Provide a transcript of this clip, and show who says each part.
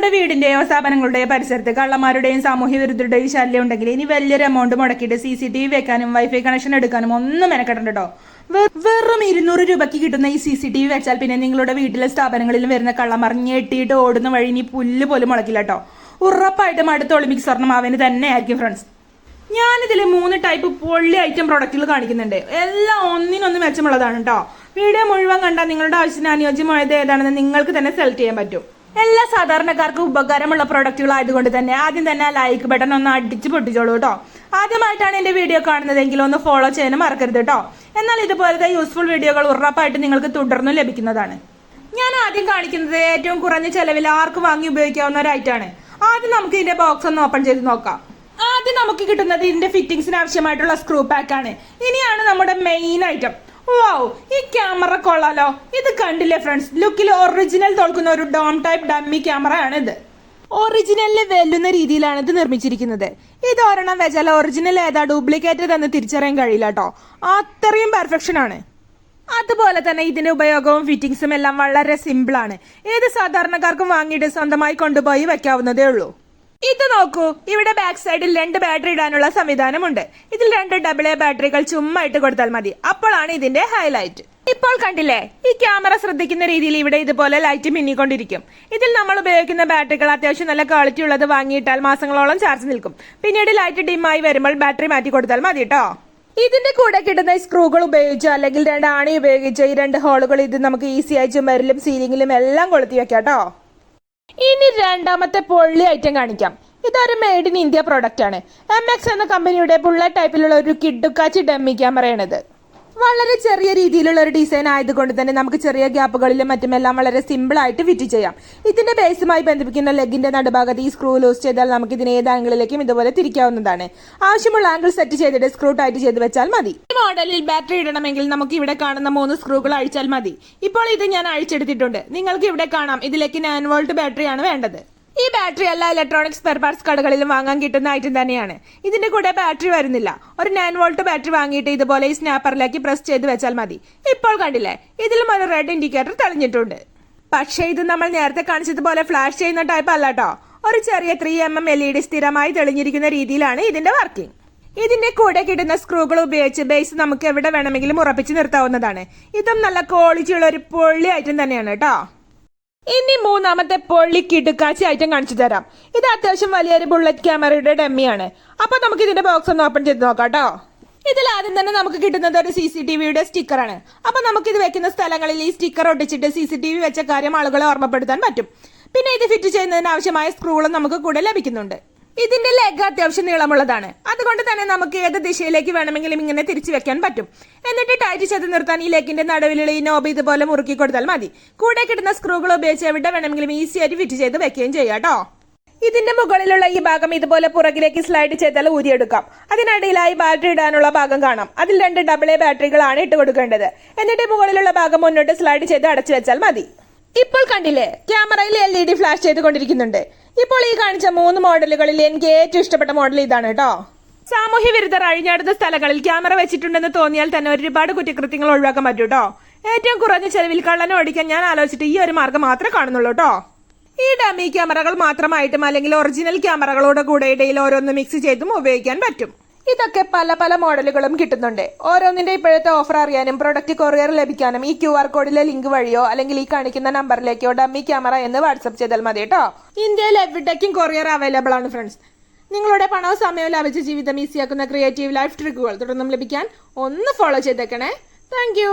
Speaker 1: നിങ്ങളുടെ വീടിന്റെയോ സ്ഥാപനങ്ങളുടെയോ പരിസരത്ത് കള്ളന്മാരുടെയും സാമൂഹ്യ വിരുദ്ധരുടെയും ശല്യം ഉണ്ടെങ്കിൽ ഇനി വലിയൊരു എമൗണ്ട് മുടക്കിയിട്ട് CCTV വെക്കാനും വൈഫൈ കണക്ഷൻ എടുക്കാനും ഒന്നും മെനക്കെടണ്ട കേട്ടോ. വെറും 200 രൂപയ്ക്ക് കിട്ടുന്ന ഈ CCTV വെച്ചാൽ പിന്നെ നിങ്ങളുടെ വീട്ടിലെ സ്ഥാപനങ്ങളിലും വരുന്ന കള്ളന്മാർ ഞെട്ടിയിട്ട് ഓടുന്ന വഴി ഇനി പുല്ല് പോലും മുളക്കില്ല കേട്ടോ. ഉറപ്പായിട്ടും അടുത്ത ഒളിമ്പിക്സ് സ്വർണ്ണമാവിന് തന്നെ ആയിരിക്കും ഫ്രണ്ട്സ്. ഞാനിതിൽ 3 ടൈപ്പ് പൊള്ളി ഐറ്റം പ്രൊഡക്റ്റുകൾ കാണിക്കുന്നുണ്ട്. എല്ലാം ഒന്നിനൊന്ന് മെച്ചമുള്ളതാണ് കേട്ടോ. വീഡിയോ മുഴുവൻ കണ്ടാൽ നിങ്ങളുടെ ആവശ്യത്തിന് അനുയോജ്യമായത് ഏതാണെന്ന് നിങ്ങൾക്ക് തന്നെ സെലക്ട് ചെയ്യാൻ പറ്റും. എല്ലാ സാധാരണക്കാർക്കും ഉപകാരമുള്ള പ്രൊഡക്റ്റുകൾ ആയതുകൊണ്ട് തന്നെ ആദ്യം തന്നെ ലൈക്ക് ബട്ടൺ ഒന്ന് അടിച്ച് പൊട്ടിച്ചോളൂ കേട്ടോ. ആദ്യമായിട്ടാണ് എന്റെ വീഡിയോ കാണുന്നതെങ്കിൽ ഒന്ന് ഫോളോ ചെയ്യാനും മറക്കരുത് കേട്ടോ. എന്നാൽ ഇതുപോലത്തെ യൂസ്ഫുൾ വീഡിയോകൾ ഉറപ്പായിട്ട് നിങ്ങൾക്ക് തുടർന്നും ലഭിക്കുന്നതാണ്. ഞാൻ ആദ്യം കാണിക്കുന്നത് ഏറ്റവും കുറഞ്ഞ ചെലവിൽ ആർക്ക് വാങ്ങി ഉപയോഗിക്കാവുന്ന ഒരു ഐറ്റമാണ്. ആദ്യം നമുക്ക് ഇതിന്റെ ബോക്സ് ഒന്ന് ഓപ്പൺ ചെയ്ത് നോക്കാം. ആദ്യം നമുക്ക് കിട്ടുന്നത് ഇതിന്റെ ഫിറ്റിംഗ്സിന് ആവശ്യമായിട്ടുള്ള സ്ക്രൂ പാക്ക് ആണ്. ഇനിയാണ് നമ്മുടെ മെയിൻ ഐറ്റം. വാവ്, ഈ ക്യാമറ കൊള്ളാലോ. ഇത് കണ്ടില്ലേ ഫ്രണ്ട്സ്, ലുക്കിൽ ഒറിജിനൽ തോൽക്കുന്ന ഒരു ഡോം ടൈപ്പ് ഡമ്മി ക്യാമറ ആണ് ഇത്. ഒറിജിനലിന് വെല്ലുന്ന രീതിയിലാണ് ഇത് നിർമ്മിച്ചിരിക്കുന്നത്. ഇത് ഒരെണ്ണം വെച്ചാൽ ഒറിജിനൽ ഏതാ ഡ്യൂപ്ലിക്കേറ്റ് എന്ന് തിരിച്ചറിയാൻ കഴിയില്ല കേട്ടോ. അത്രയും പെർഫെക്ഷൻ ആണ്. അതുപോലെ തന്നെ ഇതിന്റെ ഉപയോഗവും ഫിറ്റിംഗ്സും എല്ലാം വളരെ സിമ്പിൾ ആണ്. ഏത് സാധാരണക്കാർക്കും വാങ്ങിയിട്ട് സ്വന്തമായി കൊണ്ടുപോയി വെക്കാവുന്നതേ ഉള്ളൂ. ഇത് നോക്കൂ, ഇവിടെ ബാക്ക് സൈഡിൽ 2 ബാറ്ററി ഇടാനുള്ള സംവിധാനമുണ്ട്. ഇതിൽ 2 AA ബാറ്ററികൾ ചുമ്മാ ഇട്ട് കൊടുത്താൽ മതി. അപ്പോഴാണ് ഇതിന്റെ ഹൈലൈറ്റ്. ഇപ്പോൾ കണ്ടില്ലേ, ഈ ക്യാമറ ശ്രദ്ധിക്കുന്ന രീതിയിൽ ഇവിടെ ഇതുപോലെ ലൈറ്റ് മിന്നിക്കൊണ്ടിരിക്കും. ഇതിൽ നമ്മൾ ഉപയോഗിക്കുന്ന ബാറ്ററികൾ അത്യാവശ്യം നല്ല ക്വാളിറ്റി ഉള്ളത് വാങ്ങിയിട്ടാൽ മാസങ്ങളോളം ചാർജ് നിൽക്കും. പിന്നീട് ലൈറ്റ് ഡിമായി വരുമ്പോൾ ബാറ്ററി മാറ്റി കൊടുത്താൽ മതി കേട്ടോ. ഇതിന്റെ കൂടെ കിട്ടുന്ന സ്ക്രൂകൾ ഉപയോഗിച്ചോ അല്ലെങ്കിൽ 2 ആണി ഉപയോഗിച്ചോ ഈ 2 ഹോളുകൾ ഇത് നമുക്ക് ഈസി ആയി ചുമരിലും സീലിംഗിലും എല്ലാം കൊളുത്തി വെക്കാം കേട്ടോ. ഇനി രണ്ടാമത്തെ പൊള്ളി ഐറ്റം കാണിക്കാം. ഇതൊരു മെയ്ഡ് ഇൻ ഇന്ത്യ പ്രോഡക്റ്റ് ആണ്. MX എന്ന കമ്പനിയുടെ ബുള്ളറ്റ് ടൈപ്പിലുള്ള ഒരു കിഡുക്കാച്ചി ഡമ്മി ക്യാമറയാണിത്. വളരെ ചെറിയ രീതിയിലുള്ള ഒരു ഡിസൈൻ ആയതുകൊണ്ട് തന്നെ നമുക്ക് ചെറിയ ഗ്യാപ്പുകളിലും മറ്റുമെല്ലാം വളരെ സിമ്പിൾ ആയിട്ട് ഫിറ്റ് ചെയ്യാം. ഇതിന്റെ ബേസുമായി ബന്ധിപ്പിക്കുന്ന ലെഗിന്റെ നടുഭാഗത്ത് ഈ സ്ക്രൂ ലൂസ് ചെയ്താൽ നമുക്ക് ഇതിന് ഏത് ആംഗിളിലേക്കും ഇതുപോലെ തിരിക്കാവുന്നതാണ്. ആവശ്യമുള്ള ആംഗിൾ സെറ്റ് ചെയ്തിട്ട് സ്ക്രൂ ടൈറ്റ് ചെയ്ത് വെച്ചാൽ മതി. ഈ മോഡലിൽ ബാറ്ററി ഇടണമെങ്കിൽ നമുക്ക് ഇവിടെ കാണുന്ന 3 സ്ക്രൂകൾ അഴിച്ചാൽ മതി. ഇപ്പോൾ ഇത് ഞാൻ അഴിച്ചെടുത്തിട്ടുണ്ട്. നിങ്ങൾക്ക് ഇവിടെ കാണാം, ഇതിലേക്ക് 9 വോൾട്ട് ബാറ്ററിയാണ് വേണ്ടത്. ഈ ബാറ്ററി എല്ലാ ഇലക്ട്രോണിക് സ്പെയർ പാർട്സ് കടകളിലും വാങ്ങാൻ കിട്ടുന്ന ഐറ്റം തന്നെയാണ്. ഇതിന്റെ കൂടെ ബാറ്ററി വരുന്നില്ല. ഒരു 9 വോൾട്ട് ബാറ്ററി വാങ്ങിയിട്ട് ഇതുപോലെ ഈ സ്നാപ്പറിലേക്ക് പ്രസ് ചെയ്ത് വെച്ചാൽ മതി. ഇപ്പോൾ കണ്ടില്ലേ, ഇതിലും ഒരു റെഡ് ഇൻഡിക്കേറ്റർ തെളിഞ്ഞിട്ടുണ്ട്. പക്ഷേ ഇത് നമ്മൾ നേരത്തെ കാണിച്ചതുപോലെ ഫ്ലാഷ് ചെയ്യുന്ന ടൈപ്പ് അല്ല കേട്ടോ. ഒരു ചെറിയ 3mm LED സ്ഥിരമായി തെളിഞ്ഞിരിക്കുന്ന രീതിയിലാണ് ഇതിന്റെ വർക്കിംഗ്. ഇതിന്റെ കൂടെ കിട്ടുന്ന സ്ക്രൂകൾ ഉപയോഗിച്ച് ബേസ് നമുക്ക് എവിടെ വേണമെങ്കിലും ഉറപ്പിച്ച് നിർത്താവുന്നതാണ്. ഇതും നല്ല ക്വാളിറ്റി ഉള്ള ഒരു പൊള്ളി ഐറ്റം തന്നെയാണ് കേട്ടോ. ഇനി മൂന്നാമത്തെ പൊള്ളി കിടുക്കാച്ചി ഐറ്റം കാണിച്ചു തരാം. ഇത് അത്യാവശ്യം വലിയൊരു ബുള്ളറ്റ് ക്യാമറയുടെ ഡമ്മിയാണ്. അപ്പൊ നമുക്ക് ഇതിന്റെ ബോക്സ് ഒന്ന് ഓപ്പൺ ചെയ്ത് നോക്കാം കേട്ടോ. ഇതിൽ ആദ്യം തന്നെ നമുക്ക് കിട്ടുന്നത് ഒരു CCTVയുടെ സ്റ്റിക്കറാണ്. അപ്പൊ നമുക്ക് ഇത് വെക്കുന്ന സ്ഥലങ്ങളിൽ ഈ സ്റ്റിക്കർ ഒട്ടിച്ചിട്ട് CCTV വെച്ച കാര്യം ആളുകളെ ഓർമ്മപ്പെടുത്താൻ പറ്റും. പിന്നെ ഇത് ഫിറ്റ് ചെയ്യുന്നതിന് ആവശ്യമായ സ്ക്രൂകളും നമുക്ക് കൂടെ ലഭിക്കുന്നുണ്ട്. ഇതിന്റെ ലെഗ് അത്യാവശ്യം നീളമുള്ളതാണ്. അതുകൊണ്ട് തന്നെ നമുക്ക് ഏത് ദിശയിലേക്ക് വേണമെങ്കിലും ഇങ്ങനെ തിരിച്ചു വെക്കാൻ പറ്റും. എന്നിട്ട് ടൈറ്റ് ചെയ്ത് നിർത്താൻ ഈ ലെഗിന്റെ നടുവിലുള്ള ഈ നോബ് ഇതുപോലെ മുറുക്കി കൊടുത്താൽ മതി. കൂടെ കിട്ടുന്ന സ്ക്രൂകൾ ഉപയോഗിച്ച് എവിടെ വേണമെങ്കിലും ഈസി ആയിട്ട് ഫിറ്റ് ചെയ്ത് വെക്കുകയും ചെയ്യാം കേട്ടോ. ഇതിന്റെ മുകളിലുള്ള ഈ ഭാഗം ഇതുപോലെ പുറകിലേക്ക് സ്ലൈഡ് ചെയ്താൽ ഊരിയെടുക്കാം. അതിനിടയിലായി ബാറ്ററി ഇടാനുള്ള ഭാഗം കാണാം. അതിൽ 2 AA ബാറ്ററികളാണ് ഇട്ട് കൊടുക്കേണ്ടത്. എന്നിട്ട് മുകളിലുള്ള ഭാഗം മുന്നോട്ട് സ്ലൈഡ് ചെയ്ത് അടച്ചു വെച്ചാൽ മതി. ഇപ്പോൾ കണ്ടില്ലേ, ക്യാമറയിൽ LED ഫ്ലാഷ് ചെയ്തുകൊണ്ടിരിക്കുന്നുണ്ട്. ഇപ്പോൾ ഈ കാണിച്ച 3 മോഡലുകളിൽ എനിക്ക് ഏറ്റവും ഇഷ്ടപ്പെട്ട മോഡൽ ഇതാണ് കേട്ടോ. സാമൂഹ്യ വിരുദ്ധർ അഴിഞ്ഞാടുന്ന സ്ഥലങ്ങളിൽ ക്യാമറ വെച്ചിട്ടുണ്ടെന്ന് തോന്നിയാൽ തന്നെ ഒരുപാട് കുറ്റകൃത്യങ്ങൾ ഒഴിവാക്കാൻ പറ്റൂ കേട്ടോ. ഏറ്റവും കുറഞ്ഞ ചെലവിൽ കള്ളനെ ഓടിക്കാൻ ഞാൻ ആലോചിച്ചിട്ട് ഈ ഒരു മാർഗം മാത്രമേ കാണുന്നുള്ളൂ കേട്ടോ. ഈ ഡമ്മി ക്യാമറകൾ മാത്രമായിട്ടും അല്ലെങ്കിൽ ഒറിജിനൽ ക്യാമറകളോട് കൂടെ ഇടയിൽ ഓരോന്ന് മിക്സ് ചെയ്തും ഉപയോഗിക്കാൻ പറ്റും. ഇതൊക്കെ പല മോഡലുകളും കിട്ടുന്നുണ്ട്. ഓരോന്നിന്റെ ഇപ്പോഴത്തെ ഓഫർ അറിയാനും പ്രൊഡക്റ്റ് കൊറിയർ ലഭിക്കാനും ഈ QR കോഡിലെ ലിങ്ക് വഴിയോ അല്ലെങ്കിൽ ഈ കാണിക്കുന്ന നമ്പറിലേക്കോ ഡമ്മി ക്യാമറ എന്ന് വാട്സ്ആപ്പ് ചെയ്താൽ മതി കേട്ടോ. ഇന്ത്യയിൽ എവിടേക്കും കൊറിയർ അവൈലബിൾ ആണ് ഫ്രണ്ട്സ്. നിങ്ങളുടെ പണവും സമയവും ലാഭിച്ച ജീവിതം ഈസിയാക്കുന്ന ക്രിയേറ്റീവ് ലൈഫ് ട്രിക്കുകൾ തുടർന്നും ലഭിക്കാൻ ഒന്ന് ഫോളോ ചെയ്തേക്കണേ. താങ്ക്